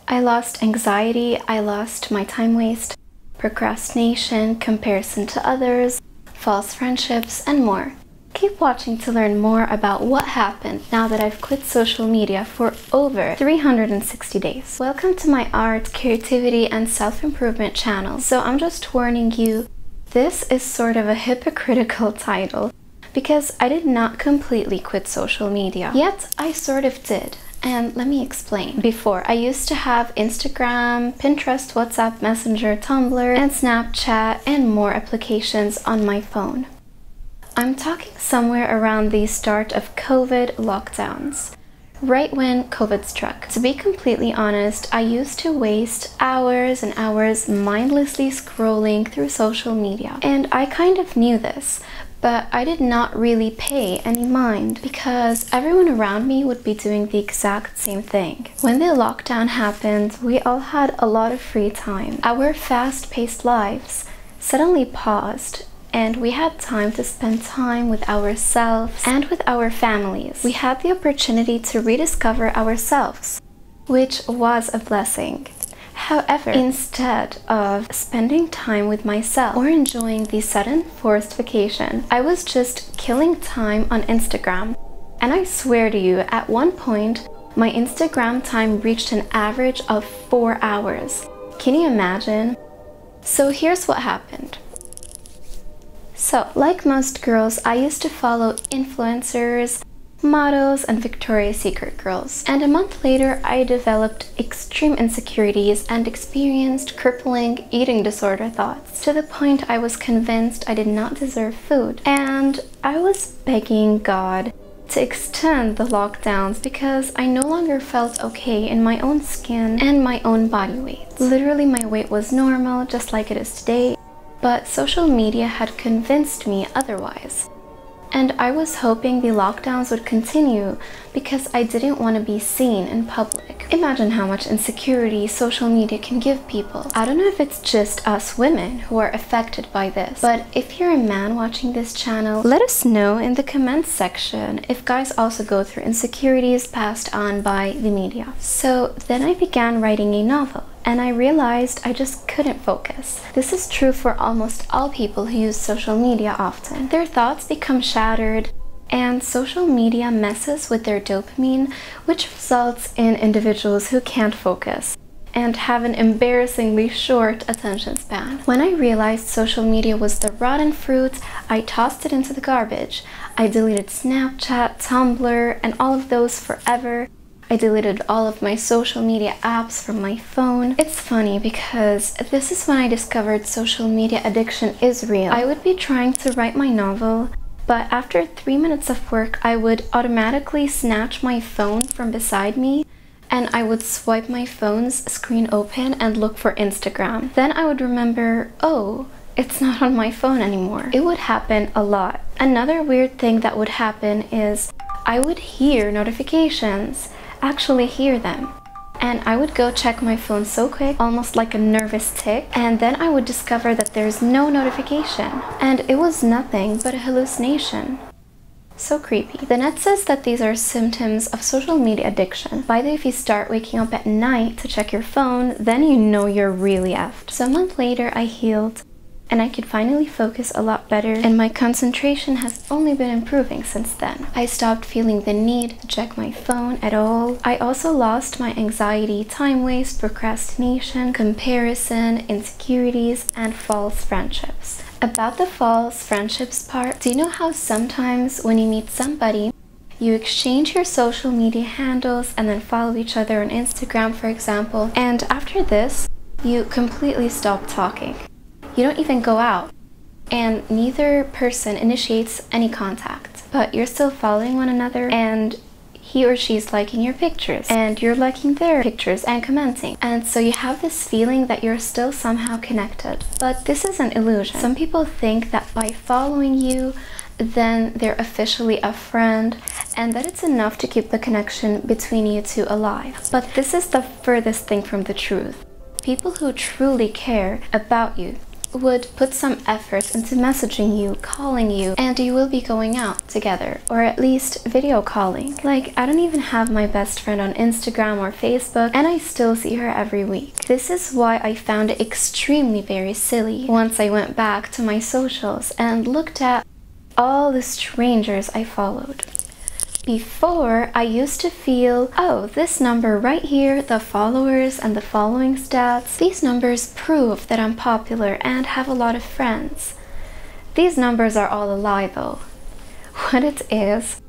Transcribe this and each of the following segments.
I lost anxiety, I lost my time waste, procrastination, comparison to others, false friendships, and more. Keep watching to learn more about what happened now that I've quit social media for over 360 days. Welcome to my art, creativity, and self-improvement channel. So I'm just warning you, this is sort of a hypocritical title because I did not completely quit social media. Yet I sort of did. And let me explain. Before, I used to have Instagram, Pinterest, WhatsApp, Messenger, Tumblr, and Snapchat, and more applications on my phone. I'm talking somewhere around the start of COVID lockdowns, right when COVID struck. To be completely honest, I used to waste hours and hours mindlessly scrolling through social media. And I kind of knew this, but I did not really pay any mind because everyone around me would be doing the exact same thing. When the lockdown happened, we all had a lot of free time. Our fast-paced lives suddenly paused, and we had time to spend time with ourselves and with our families. We had the opportunity to rediscover ourselves, which was a blessing. However, instead of spending time with myself or enjoying the sudden forced vacation, I was just killing time on Instagram. And I swear to you, at one point, my Instagram time reached an average of 4 hours. Can you imagine? So here's what happened. So, like most girls, I used to follow influencers, models, and Victoria's Secret girls. And a month later, I developed extreme insecurities and experienced crippling eating disorder thoughts, to the point I was convinced I did not deserve food. And I was begging God to extend the lockdowns because I no longer felt okay in my own skin and my own body weight. Literally, my weight was normal, just like it is today. But social media had convinced me otherwise. And I was hoping the lockdowns would continue because I didn't want to be seen in public. Imagine how much insecurity social media can give people. I don't know if it's just us women who are affected by this, but if you're a man watching this channel, let us know in the comments section if guys also go through insecurities passed on by the media. So then I began writing a novel. And I realized I just couldn't focus. This is true for almost all people who use social media often. Their thoughts become shattered, and social media messes with their dopamine, which results in individuals who can't focus and have an embarrassingly short attention span. When I realized social media was the rotten fruit, I tossed it into the garbage. I deleted Snapchat, Tumblr, and all of those forever. I deleted all of my social media apps from my phone. It's funny because this is when I discovered social media addiction is real. I would be trying to write my novel, but after 3 minutes of work, I would automatically snatch my phone from beside me and I would swipe my phone's screen open and look for Instagram. Then I would remember, oh, it's not on my phone anymore. It would happen a lot. Another weird thing that would happen is I would hear notifications. Actually hear them, and I would go check my phone so quick, almost like a nervous tick, and then I would discover that there's no notification and it was nothing but a hallucination. So creepy. The net says that these are symptoms of social media addiction. By the way, if you start waking up at night to check your phone, then you know you're really effed. So a month later I healed and I could finally focus a lot better, and my concentration has only been improving since then. I stopped feeling the need to check my phone at all. I also lost my anxiety, time waste, procrastination, comparison, insecurities, and false friendships. About the false friendships part, do you know how sometimes when you meet somebody, you exchange your social media handles and then follow each other on Instagram, for example, and after this, you completely stop talking. You don't even go out, and neither person initiates any contact, but you're still following one another, and he or she's liking your pictures, and you're liking their pictures and commenting. And so you have this feeling that you're still somehow connected. But this is an illusion. Some people think that by following you, then they're officially a friend, and that it's enough to keep the connection between you two alive. But this is the furthest thing from the truth. People who truly care about you would put some effort into messaging you, calling you, and you will be going out together, or at least video calling. Like, I don't even have my best friend on Instagram or Facebook, and I still see her every week. This is why I found it extremely very silly once I went back to my socials and looked at all the strangers I followed. Before, I used to feel, oh, this number right here, the followers and the following stats, these numbers prove that I'm popular and have a lot of friends. These numbers are all a lie though. What it is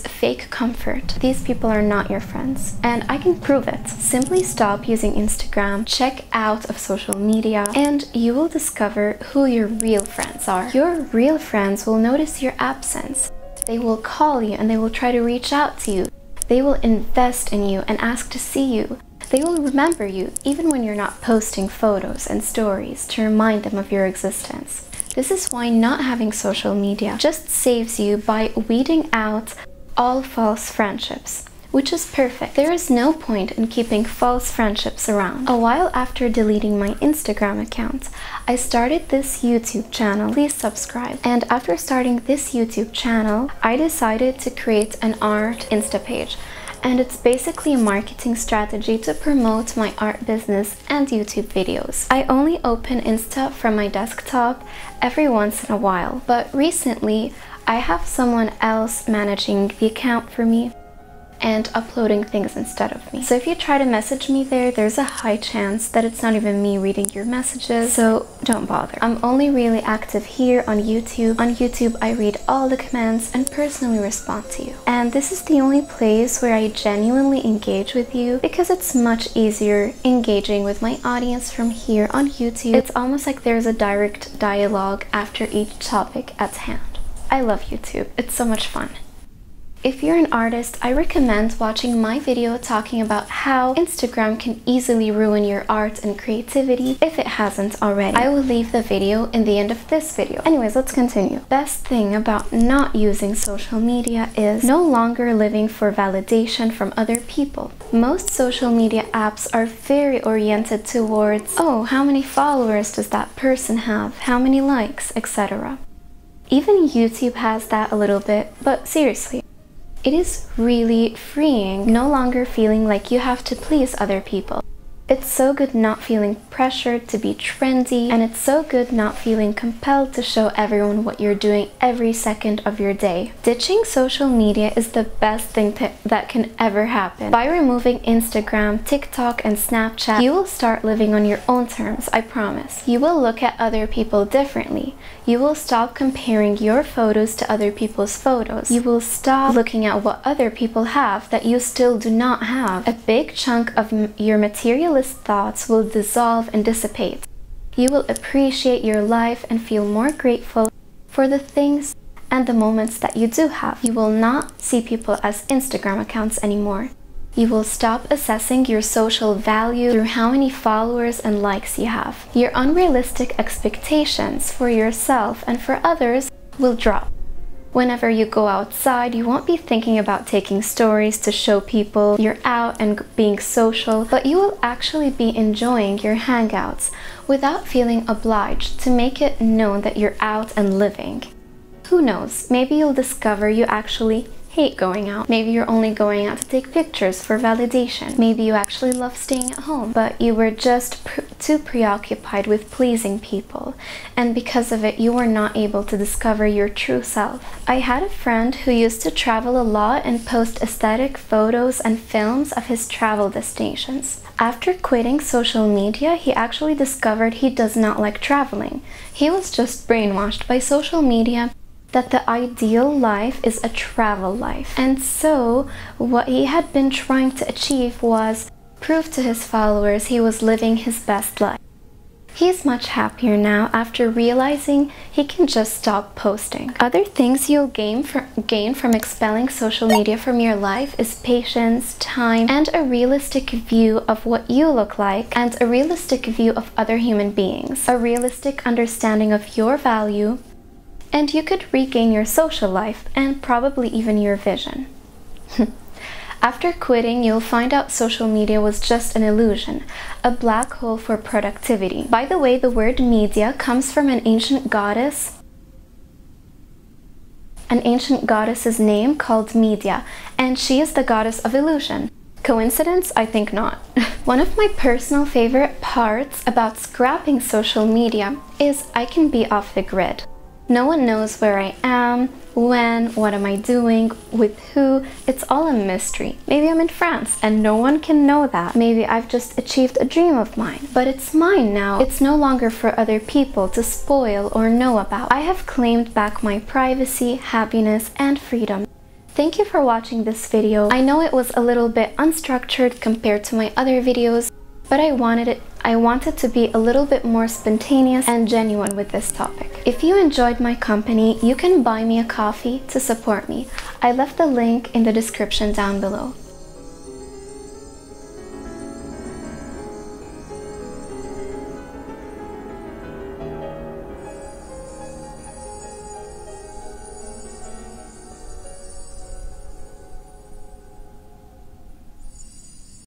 fake comfort. These people are not your friends, and I can prove it. Simply stop using Instagram, check out of social media, and you will discover who your real friends are. Your real friends will notice your absence. They will call you and they will try to reach out to you. They will invest in you and ask to see you. They will remember you even when you're not posting photos and stories to remind them of your existence. This is why not having social media just saves you by weeding out all false friendships, which is perfect. There is no point in keeping false friendships around. A while after deleting my Instagram account, I started this YouTube channel. Please subscribe. And after starting this YouTube channel, I decided to create an art Insta page. And it's basically a marketing strategy to promote my art business and YouTube videos. I only open Insta from my desktop every once in a while, but recently I have someone else managing the account for me and uploading things instead of me. So if you try to message me there, there's a high chance that it's not even me reading your messages, so don't bother. I'm only really active here on YouTube. On YouTube, I read all the comments and personally respond to you. And this is the only place where I genuinely engage with you, because it's much easier engaging with my audience from here on YouTube. It's almost like there's a direct dialogue after each topic at hand. I love YouTube. It's so much fun. If you're an artist, I recommend watching my video talking about how Instagram can easily ruin your art and creativity if it hasn't already. I will leave the video in the end of this video. Anyways, let's continue. Best thing about not using social media is no longer living for validation from other people. Most social media apps are very oriented towards, oh, how many followers does that person have? How many likes, etc. Even YouTube has that a little bit, but seriously, it is really freeing, no longer feeling like you have to please other people. It's so good not feeling pressured to be trendy, and it's so good not feeling compelled to show everyone what you're doing every second of your day. Ditching social media is the best thing that can ever happen. By removing Instagram, TikTok, and Snapchat, you will start living on your own terms, I promise. You will look at other people differently. You will stop comparing your photos to other people's photos. You will stop looking at what other people have that you still do not have. A big chunk of your materialistic thoughts will dissolve and dissipate. You will appreciate your life and feel more grateful for the things and the moments that you do have. You will not see people as Instagram accounts anymore. You will stop assessing your social value through how many followers and likes you have. Your unrealistic expectations for yourself and for others will drop. Whenever you go outside, you won't be thinking about taking stories to show people you're out and being social, but you will actually be enjoying your hangouts without feeling obliged to make it known that you're out and living. Who knows, maybe you'll discover you actually hate going out. Maybe you're only going out to take pictures for validation. Maybe you actually love staying at home, but you were just too preoccupied with pleasing people, and because of it you were not able to discover your true self. I had a friend who used to travel a lot and post aesthetic photos and films of his travel destinations. After quitting social media, he actually discovered he does not like traveling. He was just brainwashed by social media that the ideal life is a travel life. And so what he had been trying to achieve was prove to his followers he was living his best life. He's much happier now after realizing he can just stop posting. Other things you'll gain from expelling social media from your life is patience, time, and a realistic view of what you look like, and a realistic view of other human beings, a realistic understanding of your value, and you could regain your social life and probably even your vision. After quitting, you'll find out social media was just an illusion, a black hole for productivity. By the way, the word media comes from an ancient goddess's name called Media, and she is the goddess of illusion. Coincidence? I think not. One of my personal favorite parts about scrapping social media is I can be off the grid. No one knows where I am, when, what am I doing, with who. It's all a mystery. Maybe I'm in France and no one can know that. Maybe I've just achieved a dream of mine, but it's mine now. It's no longer for other people to spoil or know about. I have claimed back my privacy, happiness, and freedom. Thank you for watching this video. I know it was a little bit unstructured compared to my other videos, but I wanted to be a little bit more spontaneous and genuine with this topic. If you enjoyed my company, you can buy me a coffee to support me. I left the link in the description down below.